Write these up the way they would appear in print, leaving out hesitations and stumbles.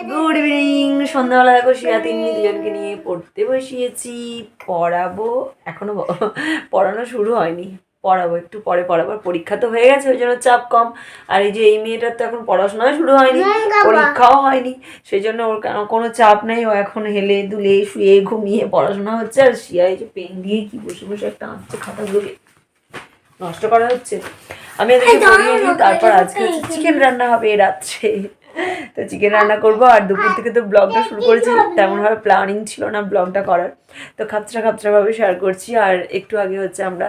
Good evening. সন্ধ্যাবেলা দেখো শিয়া তিন্নি দুজনকে নিয়ে পড়তে বসিয়েছি, পড়াবো। এখনো পড়ানো শুরু হয়নি, পড়াবো একটু পরে পড়াবো। পরীক্ষা তো হয়ে গেছে, ওই জন্য চাপ কম। আর এই যে এই মেয়েটার তো এখন পড়াশোনা শুরু হয়নি, পরীক্ষাও হয়নি, সেই জন্য ওর কোনো চাপ নেই। ও এখন হেলে দুলে শুয়ে ঘুমিয়ে পড়াশোনা হচ্ছে। আর শিয়া এই যে পেন দিয়ে কি বসে বসে একটা আঁকছে, খাতাগুলোকে নষ্ট করা হচ্ছে। আমি এদেরকে পড়িয়ে নিই, তারপর আজকে হচ্ছে চিকেন রান্না হবে রাত্রে। তো চিকেন রান্না করবো। আর দুপুর থেকে তো ব্লগটা শুরু করেছি, তেমনভাবে প্ল্যানিং ছিল না ব্লগটা করার, তো খাপছাভাবে শেয়ার করছি। আর একটু আগে হচ্ছে আমরা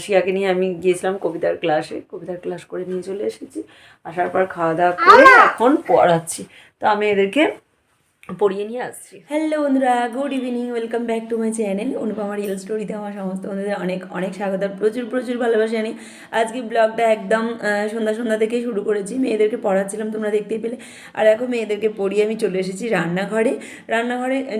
শিয়াকে নিয়ে আমি গিয়েছিলাম কবিতার ক্লাস করে নিয়ে চলে এসেছি। আসার পর খাওয়া দাওয়া করে এখন পড়াচ্ছি, তো আমি এদেরকে পড়িয়ে নিয়ে আসছি। হ্যালো বন্ধুরা, good evening, welcome back to my channel Anupama real স্টোরিতে আমার সমস্ত বন্ধুদের অনেক অনেক স্বাগত, প্রচুর ভালোবাসা জানি। আজকে ব্লগটা একদম সন্ধ্যা থেকে শুরু করেছি। মেয়েদেরকে পড়াচ্ছিলাম, তোমরা দেখতেই পেলে। আর এখন মেয়েদেরকে পড়িয়ে আমি চলে এসেছি রান্নাঘরে।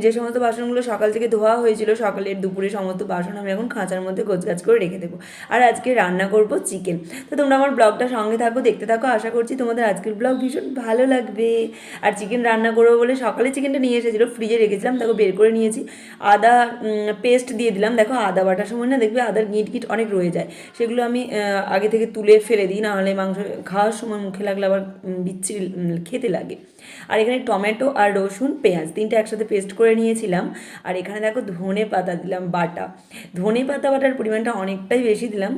যে সমস্ত বাসনগুলো সকাল থেকে ধোয়া হয়েছিল, সকালের দুপুরে সমস্ত বাসন আমি এখন খাঁচার মধ্যে গোছগাছ করে রেখে দেবো। আর আজকে রান্না করব চিকেন। তো তোমরা আমার ব্লগটা সঙ্গে থাকো, দেখতে থাকো। আশা করছি তোমাদের আজকের ব্লগ ভীষণ ভালো লাগবে। আর চিকেন রান্না করবো বলে সকালে চিকেনটা নিয়ে এসেছিলো, ফ্রিজে রেখেছিলাম, দেখো বের করে নিয়েছি। আদা পেস্ট দিয়ে দিলাম। দেখো আদা বাটার সময় না দেখবে আদার গিট অনেক রয়ে যায়, সেগুলো আমি আগে থেকে তুলে ফেলে দিই, নাহলে মাংস খাওয়ার সময় মুখে লাগলে আবার বিচ্ছিরি খেতে লাগে। আর এখানে টমেটো আর রসুন পেঁয়াজ তিনটে একসাথে পেস্ট করে নিয়েছিলাম। আর এখানে দেখো ধনে পাতা দিলাম বাটা। ধনে পাতা বাটার পরিমাণটা অনেকটাই বেশি দিলাম,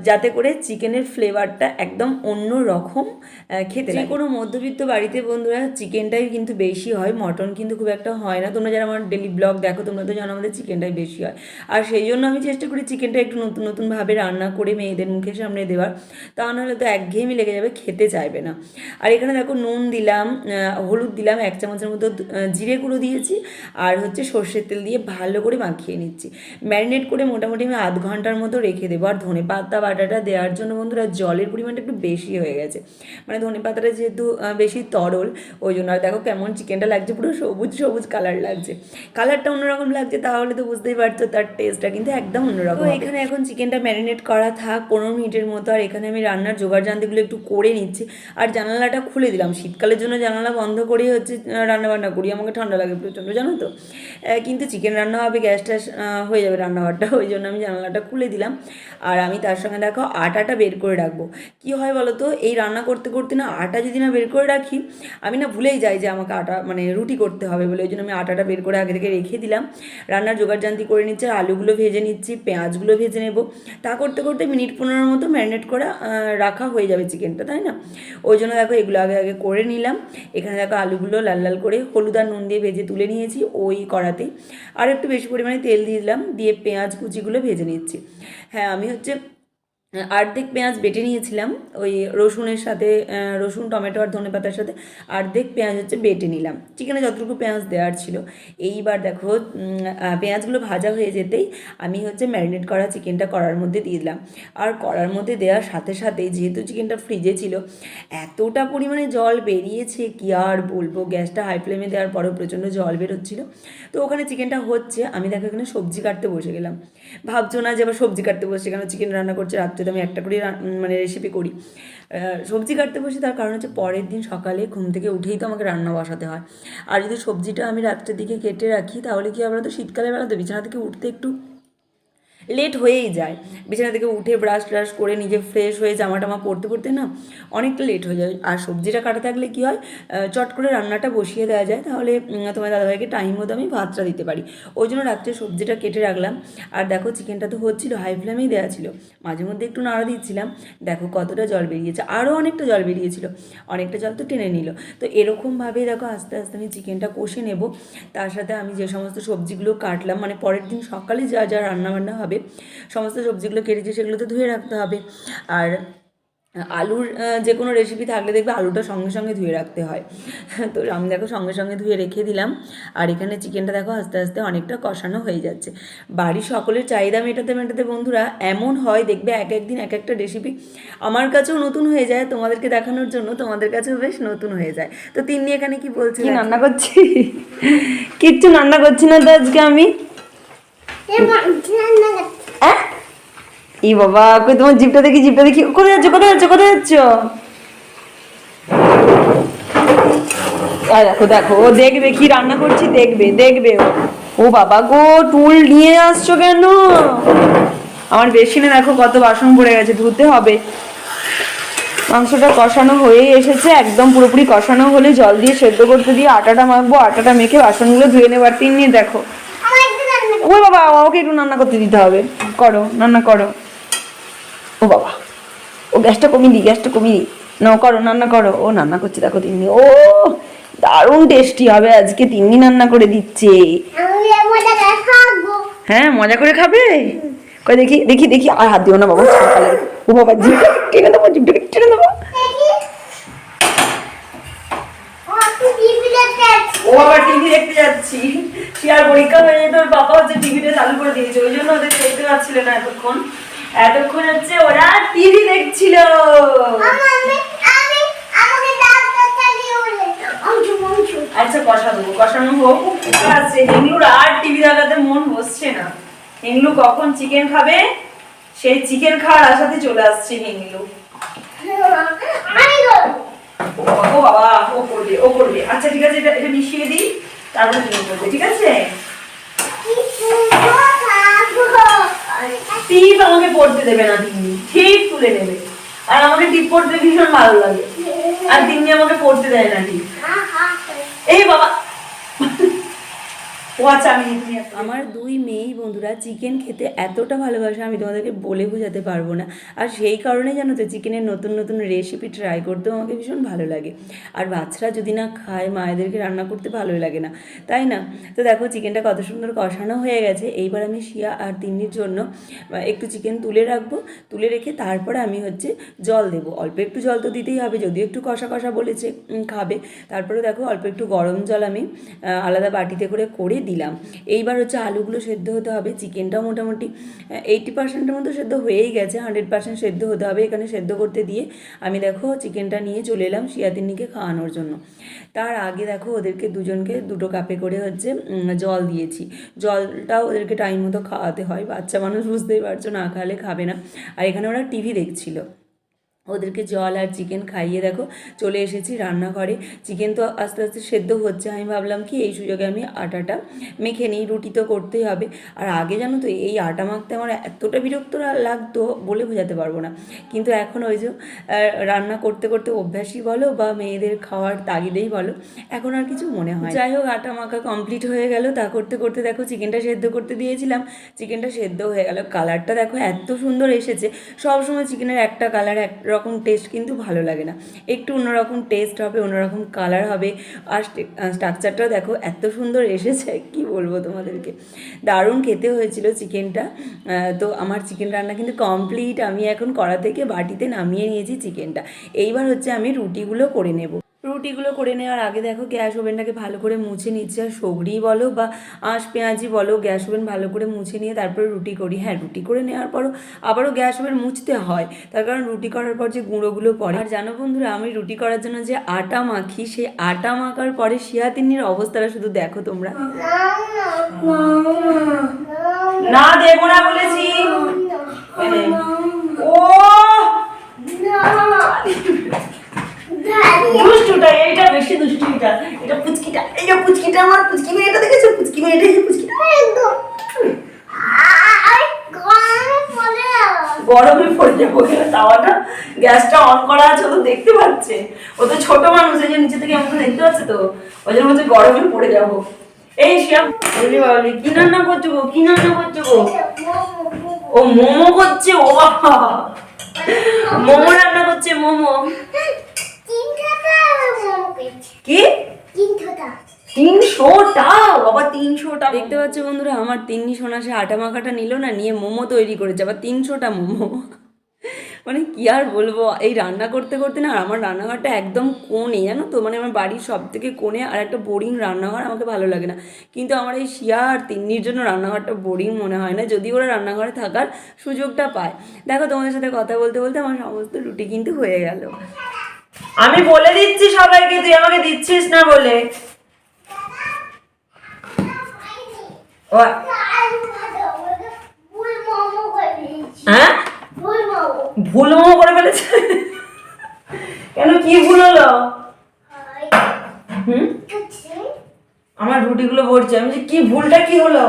যাতে করে চিকেনের ফ্লেভারটা একদম অন্য রকম খেতে লাগে। কোনো মধ্যবিত্ত বাড়িতে বন্ধুরা চিকেনটাই কিন্তু বেশি হয়, মটন কিন্তু খুব একটা হয় না। তোমরা যারা আমার ডেলি ব্লগ দেখো তোমরা তো জানো আমাদের চিকেনটাই বেশি হয়। আর সেই জন্য আমি চেষ্টা করি চিকেনটা একটু নতুনভাবে রান্না করে মেয়েদের মুখের সামনে দেওয়ার, তা নাহলে তো একঘেয়েমি লেগে যাবে, খেতে চাইবে না। আর এখানে দেখো নুন দিলাম, হলুদ দিলাম, 1 চামচের মতো জিরে গুঁড়ো দিয়েছি, আর হচ্ছে সর্ষের তেল দিয়ে ভালো করে মাখিয়ে নিচ্ছি। ম্যারিনেট করে মোটামুটি আমি আধ ঘন্টার মতো রেখে দেবো। আর ধনে পাতা বাটাটা দেওয়ার জন্য বন্ধুরা জলের পরিমাণটা একটু বেশি হয়ে গেছে, মানে ধনে পাতাটা যেহেতু বেশি তরল, ওই জন্য। আর দেখো কেমন চিকেনটা লাগছে, পুরো সবুজ কালার লাগছে। কালারটা অন্যরকম লাগছে, তাহলে তো বুঝতেই পারছো তার টেস্টটা কিন্তু একদম অন্যরকম। তো এখানে এখন চিকেনটা ম্যারিনেট করা থাক 15 মিনিটের মতো। আর এখানে আমি রান্নার জোগাড়যন্ত্রগুলো একটু করে নিচ্ছি। আর জানালাটা খুলে দিলাম, শীতকালের জন্য জানালা বন্ধ করেই হচ্ছে রান্নাবান্না করি, আমাকে ঠান্ডা লাগে প্রচণ্ড, জানো তো। কিন্তু চিকেন রান্না হবে, গ্যাসটা হয়ে যাবে রান্নাঘরটা, ওই জন্য আমি জানালাটা খুলে দিলাম। আর আমি তার সঙ্গে দেখো আটাটা বের করে রাখবো। কি হয় বলো তো, এই রান্না করতে করতে না আটা যদি না বের করে রাখি, আমি না ভুলেই যাই যে আমাকে আটা মানে রুটি করতে হবে বলে, ওই জন্য আমি আটাটা বের করে আগে থেকে রেখে দিলাম। রান্নার জোগাড়যন্ত্র করে নিচ্ছি, আর আলুগুলো ভেজে নিচ্ছি, পেঁয়াজগুলো ভেজে নেব। তা করতে করতে মিনিট 15 মতো ম্যারিনেট করে রাখা হয়ে যাবে চিকেনটা, তাই না? ওই জন্য দেখো এগুলো আগে করে নিলাম। এখানে দেখো আলুগুলো লাল করে হলুদ আর নুন দিয়ে ভেজে তুলে নিয়েছি ওই কড়াতেই। আর একটু বেশি পরিমাণে তেল দিয়ে দিলাম, দিয়ে পেঁয়াজ কুচিগুলো ভেজে নিচ্ছি। হ্যাঁ, আমি হচ্ছে অর্ধেক পেঁয়াজ বেটে নিয়েছিলাম ওই রসুনের সাথে, রসুন টমেটো আর ধনে পাতার সাথে অর্ধেক পেঁয়াজ হচ্ছে বেটে নিলাম, চিকেনে যতটুকু পেঁয়াজ দেওয়ার ছিল। এইবার দেখো পেঁয়াজগুলো ভাজা হয়ে যেতেই আমি হচ্ছে ম্যারিনেট করা চিকেনটা কড়ার মধ্যে দিয়ে দিলাম। আর কড়ার মধ্যে দেওয়ার সাথে সাথেই যেহেতু চিকেনটা ফ্রিজে ছিল, এতটা পরিমাণে জল বেরিয়েছে কি আর বলবো। গ্যাসটা হাই ফ্লেমে দেওয়ার পরেও প্রচণ্ড জল বেরোচ্ছিল। তো ওখানে চিকেনটা হচ্ছে, আমি দেখো এখানে সবজি কাটতে বসে গেলাম। ভাবছো না যে আবার সবজি কাটতে বসে, কেন চিকেন রান্না করছে রাত্রে, তো আমি একটা করে মানে রেসিপি করি। সবজি কাটতে বসে তার কারণ হচ্ছে পরের দিন সকালে ঘুম থেকে উঠেই তো আমাকে রান্না বসাতে হয়। আর যদি সবজিটা আমি রাত্রের দিকে কেটে রাখি, তাহলে কি আমরা তো শীতকালে বেলা তো বিছানা থেকে উঠতে একটু লেট হয়েই যায়। বিছানা থেকে উঠে ব্রাশ ট্রাশ করে নিজে ফ্রেশ হয়ে জামা টামা পরতে না অনেকটা লেট হয়ে যায়। আর সবজিটা কাটা থাকলে কী হয়, চট করে রান্নাটা বসিয়ে দেওয়া যায়, তাহলে তোমার দাদাভাইকে টাইম মতো আমি ভাতটা দিতে পারি। ওই জন্য রাত্রে সবজিটা কেটে রাখলাম। আর দেখো চিকেনটা তো হচ্ছিলো, হাই ফ্লেমেই দেওয়া ছিল, মাঝে মধ্যে একটু নাড়া দিচ্ছিলাম। দেখো কতটা জল বেরিয়েছে, আরও অনেকটা জল বেরিয়েছিল, অনেকটা জল তো টেনে নিল। তো এরকমভাবেই দেখো আস্তে আস্তে আমি চিকেনটা কষে নেব। তার সাথে আমি যে সমস্ত সবজিগুলো কাটলাম, মানে পরের দিন সকালে যা রান্নাবান্না হবে সমস্ত সবজিগুলো কেটেছি সেগুলো তো ধুয়ে রাখতে হবে। আর আলুর যে কোনো রেসিপি থাকলে দেখবে আলুটা সঙ্গে সঙ্গে ধুয়ে রাখতে হয়। তো আমি দেখো সঙ্গে সঙ্গে ধুয়ে রেখে দিলাম। আর এখানে চিকেনটা দেখো আস্তে আস্তে অনেকটা কষানো হয়ে যাচ্ছে। বাড়ির সকলের চাহিদা মেটাতে বন্ধুরা এমন হয় দেখবে এক একদিন এক একটা রেসিপি আমার কাছেও নতুন হয়ে যায়, তোমাদেরকে দেখানোর জন্য তোমাদের কাছেও বেশ নতুন হয়ে যায়। তো তিন্নি এখানে কি বলছি, রান্না করছি? কিচ্ছু রান্না করছি না তো আজকে আমি। এই বাবা, কই তোমার জিপটা দেখি কোথায় যাচ্ছ? দেখো দেখো, ও দেখবে কি রান্না করছি, দেখবে দেখবে ও। ও বাবা গো, টুল নিয়ে আসছো কেন? আমার বেসিনে দেখো কত বাসন পড়ে গেছে, ধুতে হবে। মাংসটা কষানো হয়েই এসেছে, একদম পুরোপুরি কষানো হলে জল দিয়ে সেদ্ধ করতে দিয়ে আটাটা মাখবো, আটাটা মেখে বাসনগুলো ধুয়ে নেবার নিয়ে দেখো। ও বাবা, ওকে একটু রান্না করতে দিতে হবে, করো রান্না করো। ও বাবা, ও গ্যাসটা কমিয়ে দিই, গ্যাসটা কমিয়ে দিই, না করো রান্না করো। ও রান্না করছে দেখো তিন্নি, ও দারুণ টেস্টি হবে আজকে, তিন্নি রান্না করে দিচ্ছে। হ্যাঁ মজা করে খাবে, কই দেখি দেখি দেখি, আর হাত দিও না বাবা, ছাকা লাগে। ও বাবা, জিভটা টেনে দেবো, জিভটা টেনে দেবো। ও বাবা, টিভি দেখতে যাচ্ছি, শিয়ার পরীক্ষা হয়ে যেত, ওর বাবা হচ্ছে টিভিটা চালু করে দিয়েছে, ওই জন্য ওদের দেখতে পাচ্ছিল না এতক্ষণ। এতক্ষণ হচ্ছে ওরা টিভি দেখছিল। আচ্ছা কষানো কষানো হোক, আছে হিংলুর আর টিভি দেখাতে মন বসছে না। হিংলু কখন চিকেন খাবে, সেই চিকেন খাওয়ার আশাতে চলে আসছে হিংলু। ও বাবা, ও করবে ও করবে। আচ্ছা ঠিক আছে, এটা এটা মিশিয়ে দিই, তারপর তুমি করবে, ঠিক আছে? টিপ আমাকে পড়তে দেবে না তিনি, ঠিক তুলে নেবে। আর আমাকে টিপ পড়তে ভীষণ ভালো লাগে, আর তিনি আমাকে পড়তে দেয় না টিপ। এই বাবা, আমার দুই মেয়েই বন্ধুরা চিকেন খেতে এতটা ভালোবাসে আমি তোমাদেরকে বলে বোঝাতে পারবো না। আর সেই কারণে জানো তো চিকেনের নতুন নতুন রেসিপি ট্রাই করতেও আমাকে ভীষণ ভালো লাগে। আর বাচ্চারা যদি না খায়, মায়েদেরকে রান্না করতে ভালোই লাগে না, তাই না? তো দেখো চিকেনটা কত সুন্দর কষানো হয়ে গেছে। এইবার আমি শিয়া আর তিন্নির জন্য একটু চিকেন তুলে রাখবো, তুলে রেখে তারপরে আমি হচ্ছে জল দেবো। অল্প একটু জল তো দিতেই হবে, যদিও একটু কষা কষা বলেছে খাবে। তারপরে দেখো অল্প একটু গরম জল আমি আলাদা বাটিতে করে করে দিলাম। এইবার হচ্ছে আলুগুলো সেদ্ধ হতে হবে। চিকেনটাও মোটামুটি 80%-এর মতো সেদ্ধ হয়েই গেছে, 100% সেদ্ধ হতে হবে। এখানে সেদ্ধ করতে দিয়ে আমি দেখো চিকেনটা নিয়ে চলে এলাম শিয়া তিন্নিকে খাওয়ানোর জন্য। তার আগে দেখো ওদেরকে দুজনকে 2 কাপে করে হচ্ছে জল দিয়েছি। জলটাও ওদেরকে টাইম মতো খাওয়াতে হয়, বাচ্চা মানুষ বুঝতেই পারছো, না খাওয়ালে খাবে না। আর এখানে ওরা টিভি দেখছিল। ওদেরকে জল আর চিকেন খাইয়ে দেখো চলে এসেছি রান্নাঘরে। চিকেন তো আস্তে আস্তে সেদ্ধ হচ্ছে, আমি ভাবলাম কি এই সুযোগে আমি আটাটা মেখে নিই, রুটি তো করতেই হবে। আর আগে জানো তো এই আটা মাখতে আমার এতটা বিরক্ত লাগতো বলে বোঝাতে পারবো না, কিন্তু এখন ওই যে রান্না করতে করতে অভ্যাসই বলো বা মেয়েদের খাওয়ার তাগিদেই বলো, এখন আর কিছু মনে হয়। যাই হোক, আটা মাখা কমপ্লিট হয়ে গেল। তা করতে করতে দেখো চিকেনটা সেদ্ধ করতে দিয়েছিলাম, চিকেনটা সেদ্ধ হয়ে গেল। কালারটা দেখো এত সুন্দর এসেছে। সবসময় চিকেনের একটা কালার রকম টেস্ট কিন্তু ভালো লাগে না, একটু অন্যরকম টেস্ট হবে, অন্যরকম কালার হবে। আর স্ট্রাকচারটাও দেখো এত সুন্দর এসেছে, কি বলবো তোমাদেরকে, দারুণ খেতে হয়েছিল চিকেনটা। তো আমার চিকেন রান্না কিন্তু কমপ্লিট। আমি এখন কড়া থেকে বাটিতে নামিয়ে নিয়েছি চিকেনটা। এইবার হচ্ছে আমি রুটিগুলো করে নেব। রুটিগুলো করে নেওয়ার আগে দেখো গ্যাস ওভেনটাকে ভালো করে মুছে নিচ্ছে। আর সগড়ি বলো বা আঁশ পেঁয়াজি বলো, গ্যাস ওভেন ভালো করে মুছে নিয়ে তারপরে রুটি করি। হ্যাঁ, রুটি করে নেওয়ার পরও আবারও গ্যাস ওভেন মুছতে হয়, তার কারণ রুটি করার পর যে গুঁড়োগুলো পড়ে। আর জানো বন্ধুরা, আমি রুটি করার জন্য যে আটা মাখি, সেই আটা মাখার পরে শিয়া তিন্নির অবস্থাটা শুধু দেখো তোমরা। না দেবো না বলেছি। ও দুষ্টুটা, এইটা বেশি দুষ্টু, এটা পুচকিটা, এই যে পুচকিটা, আমার পুচকি মেয়েটা দেখেছো, পুচকি মেয়েটা, এই যে পুচকিটা গরমে পড়ে যাবো। তাওয়াটা গ্যাসটা অন করা আছে, ও তো দেখতে পাচ্ছে, ও তো ছোট মানুষ, এই যে নিচে থেকে আমাকে দেখতে পাচ্ছে, তো ওই জন্য হচ্ছে গরমে পড়ে যাবো। এই শ্যাম বলি, কি রান্না করছো গো, কি রান্না করছো গো? ও মোমো করছে, ও বাবা মোমো রান্না করছে, মোমো। কি 300টা বাবা, 300টা দেখতে পাচ্ছ বন্ধুরা, আমার তিন্নি সোনা সে আটা মাখাটা নিল না, নিয়ে মোমো তৈরি করেছে, আবার 300টা মোমো। মানে কি আর বলবো, এই রান্না করতে করতে না আমার রান্নাঘরটা একদম কোণে, জানো তো, মানে আমার বাড়ির সব থেকে কোণে, আর একটা বোরিং রান্নাঘর আমাকে ভালো লাগে না। কিন্তু আমার এই শিয়া আর তিন্নির জন্য রান্নাঘরটা বোরিং মনে হয় না, যদি ওরা রান্নাঘরে থাকার সুযোগটা পায়। দেখো তোমাদের সাথে কথা বলতে বলতে আমার সমস্ত রুটি কিন্তু হয়ে গেল। আমি বলে দিচ্ছি সবাইকে, তুই আমাকে দিচ্ছিস না বলে। হ্যাঁ, ভুল মোমো করে ফেলেছে। কেন, কি ভুল হলো? রুটিগুলো ভরছে। আমি যে কি ভুলটা কি হলো,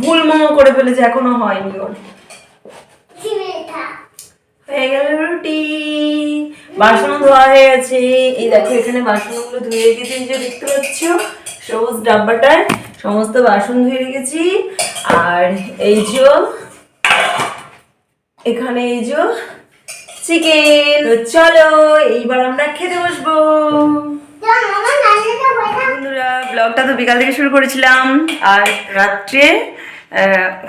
ভুল মোমো করে ফেলেছে, এখনো হয়নি ওর। হয়ে গেল রুটি, বাসনও ধোয়া হয়ে গেছে। এই দেখো এখানে বাসনগুলো ধুয়ে রেখেছি, যে দেখতে পাচ্ছ সবুজ ডাব্বাটায় সমস্ত বাসন ধুয়ে রেখেছি। আর এই যে এখানে এই যে চিকেন। চলো এইবার আমরা খেতে বসবো। বন্ধুরা ব্লগটা তো বিকাল থেকে শুরু করেছিলাম, আর রাত্রে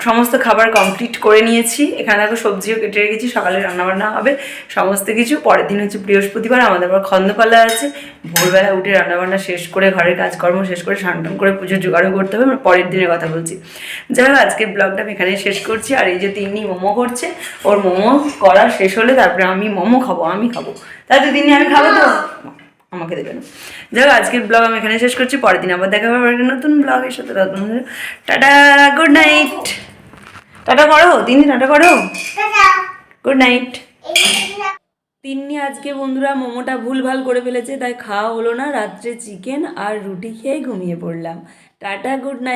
সমস্ত খাবার কমপ্লিট করে নিয়েছি। এখানে দেখো সবজিও কেটে রেখেছি, সকালে রান্নাবান্না হবে সমস্ত কিছু। পরের দিন হচ্ছে বৃহস্পতিবার, আমাদের আবার খন্দপাল্লা আছে। ভোরবেলা উঠে রান্নাবান্না শেষ করে ঘরের কাজকর্ম শেষ করে স্নান টান করে পুজোর জোগাড়ও করতে হবে। আমরা পরের দিনের কথা বলছি। যাই হোক আজকের ব্লগটা আমি এখানে শেষ করছি। আর এই যে তিন্নি মোমো করছে, ওর মোমো করা শেষ হলে তারপরে আমি মোমো খাবো, আমি খাবো। তাহলে তিন্নি আমি খাবো তো, আমাকে দেবে না। যাই হোক আজকের ব্লগ আমি এখানে শেষ করছি। পরের দিন আবার দেখা হবে একটা নতুন ব্লগের সাথে। Tata, good night. টাটা করো তিন্নি, টাটা করো, গুড নাইট। তিন্নি আজকে বন্ধুরা মোমোটা ভুলভাল করে ফেলেছে, তাই খাওয়া হলো না। রাত্রে চিকেন আর রুটি খেয়ে ঘুমিয়ে পড়লাম। Tata, good night.